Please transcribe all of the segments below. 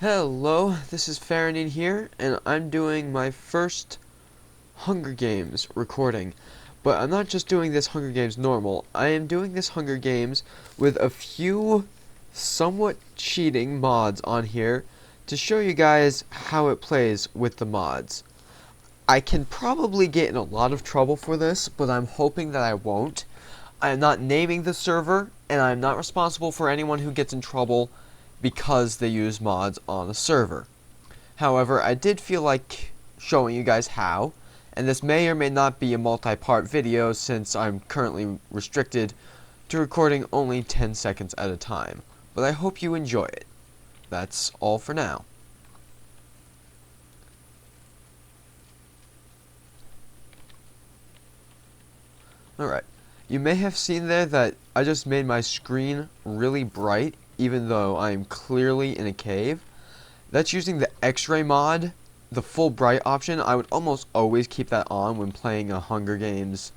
Hello, this is Faraday here, and I'm doing my first Hunger Games recording. But I'm not just doing this Hunger Games normal, I am doing this Hunger Games with a few somewhat cheating mods on here to show you guys how it plays with the mods. I can probably get in a lot of trouble for this, but I'm hoping that I won't. I am not naming the server, and I am not responsible for anyone who gets in trouble because they use mods on a server. However, I did feel like showing you guys how, and this may or may not be a multi-part video since I'm currently restricted to recording only 10 seconds at a time. But I hope you enjoy it. That's all for now. Alright, you may have seen there that I just made my screen really bright even though I am clearly in a cave. That's using the X-ray mod, the full bright option. I would almost always keep that on when playing a Hunger Games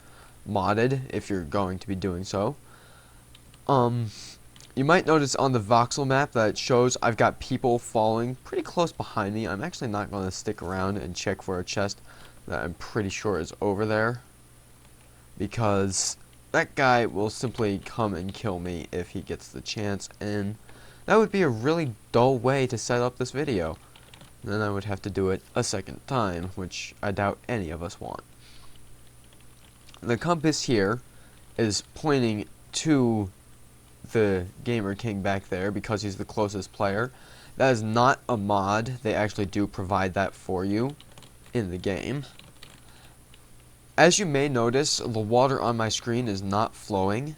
modded, if you're going to be doing so. You might notice on the voxel map that it shows I've got people falling pretty close behind me. I'm actually not going to stick around and check for a chest that I'm pretty sure is over there, because that guy will simply come and kill me if he gets the chance, and that would be a really dull way to set up this video. Then I would have to do it a second time, which I doubt any of us want. The compass here is pointing to the Gamer King back there because he's the closest player. That is not a mod. They actually do provide that for you in the game. As you may notice, the water on my screen is not flowing.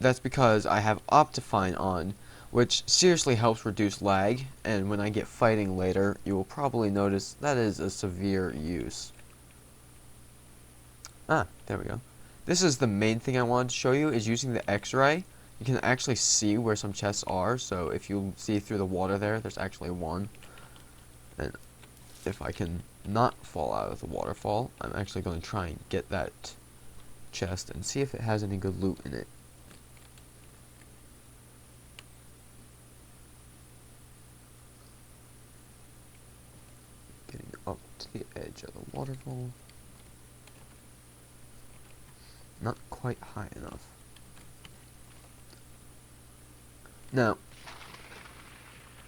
That's because I have Optifine on, which seriously helps reduce lag, and when I get fighting later, you will probably notice that is a severe use. Ah, there we go. This is the main thing I wanted to show you, is using the X-ray. You can actually see where some chests are, so if you see through the water there's actually one. And if I can not fall out of the waterfall, I'm actually going to try and get that chest and see if it has any good loot in it. Getting up to the edge of the waterfall. Not quite high enough. Now,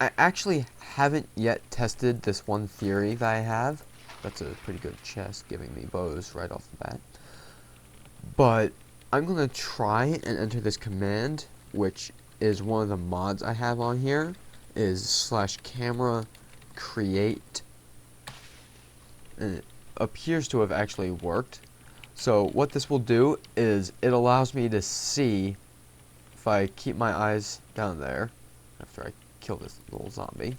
I actually haven't yet tested this one theory that I have. That's a pretty good chest, giving me bows right off the bat. But I'm going to try and enter this command, which is one of the mods I have on here, is /camera create. And it appears to have actually worked. So what this will do is it allows me to see, if I keep my eyes down there after I kill this little zombie.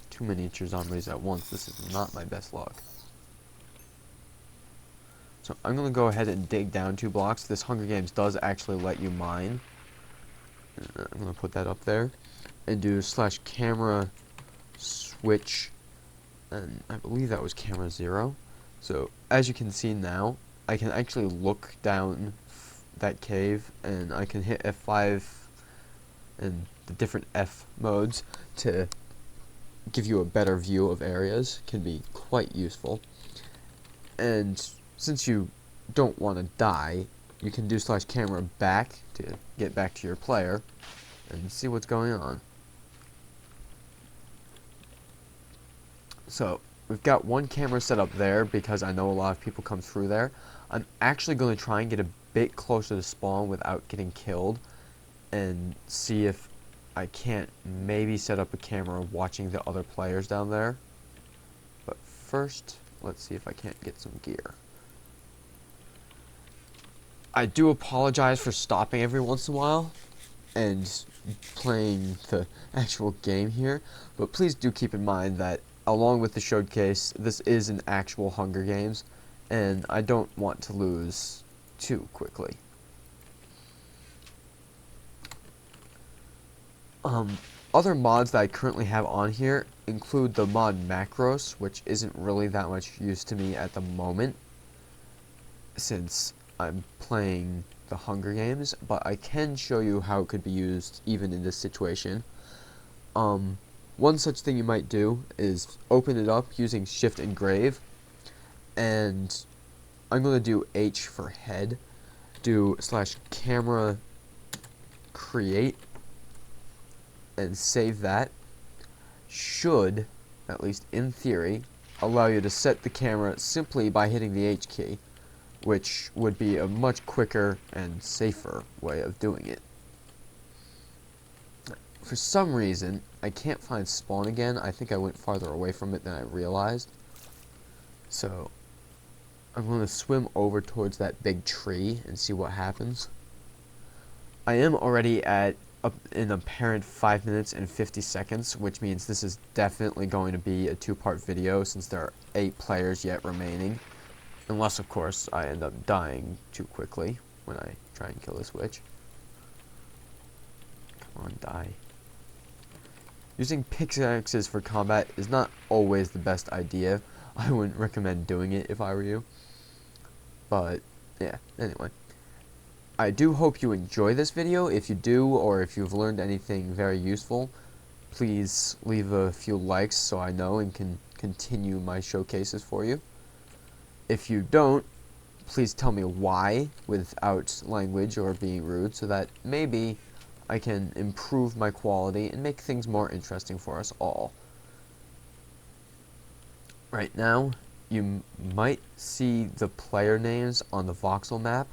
Too many zombies at once. This is not my best luck. So I'm going to go ahead and dig down 2 blocks. This Hunger Games does actually let you mine. I'm going to put that up there and do /camera switch, and I believe that was camera 0. So as you can see now, I can actually look down that cave, and I can hit F5 and the different F modes to give you a better view of areas. Can be quite useful. And since you don't want to die, you can do /camera back to get back to your player and see what's going on. So we've got one camera set up there because I know a lot of people come through there. I'm actually going to try and get a bit closer to spawn without getting killed and see if I can't maybe set up a camera watching the other players down there. But first, let's see if I can't get some gear. I do apologize for stopping every once in a while and playing the actual game here, but please do keep in mind that along with the showcase, this is an actual Hunger Games, and I don't want to lose too quickly. Other mods that I currently have on here include the mod Macros, which isn't really that much use to me at the moment. since I'm playing the Hunger Games, but I can show you how it could be used even in this situation. One such thing you might do is open it up using Shift Engrave, and I'm going to do H for head, do /camera create, and save that. Should, at least in theory, allow you to set the camera simply by hitting the H key, which would be a much quicker and safer way of doing it. For some reason, I can't find spawn again. I think I went farther away from it than I realized. So, I'm going to swim over towards that big tree and see what happens. I am already at an apparent 5 minutes and 50 seconds, which means this is definitely going to be a 2-part video since there are 8 players yet remaining. Unless, of course, I end up dying too quickly when I try and kill this witch. Come on, die. Using pickaxes for combat is not always the best idea. I wouldn't recommend doing it if I were you. But, yeah, anyway. I do hope you enjoy this video. If you do, or if you've learned anything very useful, please leave a few likes so I know and can continue my showcases for you. If you don't, please tell me why without language or being rude so that maybe I can improve my quality and make things more interesting for us all. Right now, you might see the player names on the voxel map.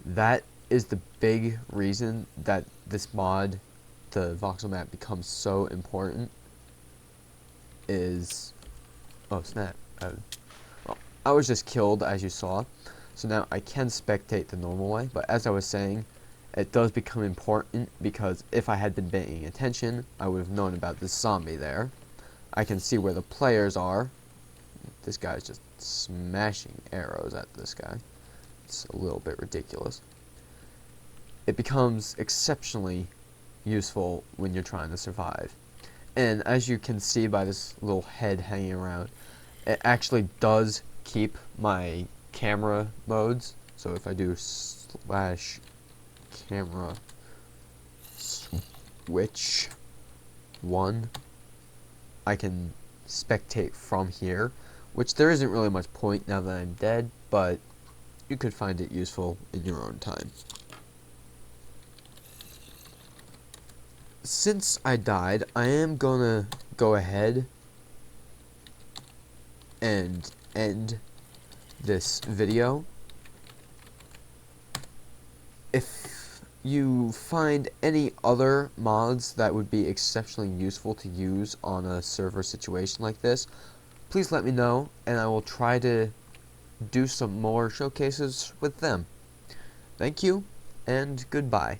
That is the big reason that this mod, the voxel map, becomes so important. Oh snap. Well, I was just killed, as you saw. So now I can spectate the normal way, but as I was saying, it does become important because if I had been paying attention, I would have known about this zombie there. I can see where the players are. This guy's just smashing arrows at this guy. It's a little bit ridiculous. It becomes exceptionally useful when you're trying to survive. And as you can see by this little head hanging around, it actually does keep my camera modes. So if I do /camera switch 1, I can spectate from here, which there isn't really much point now that I'm dead, but you could find it useful in your own time. Since I died, I am gonna go ahead and end this video. If you find any other mods that would be exceptionally useful to use on a server situation like this, please let me know, and I will try to do some more showcases with them. Thank you, and goodbye.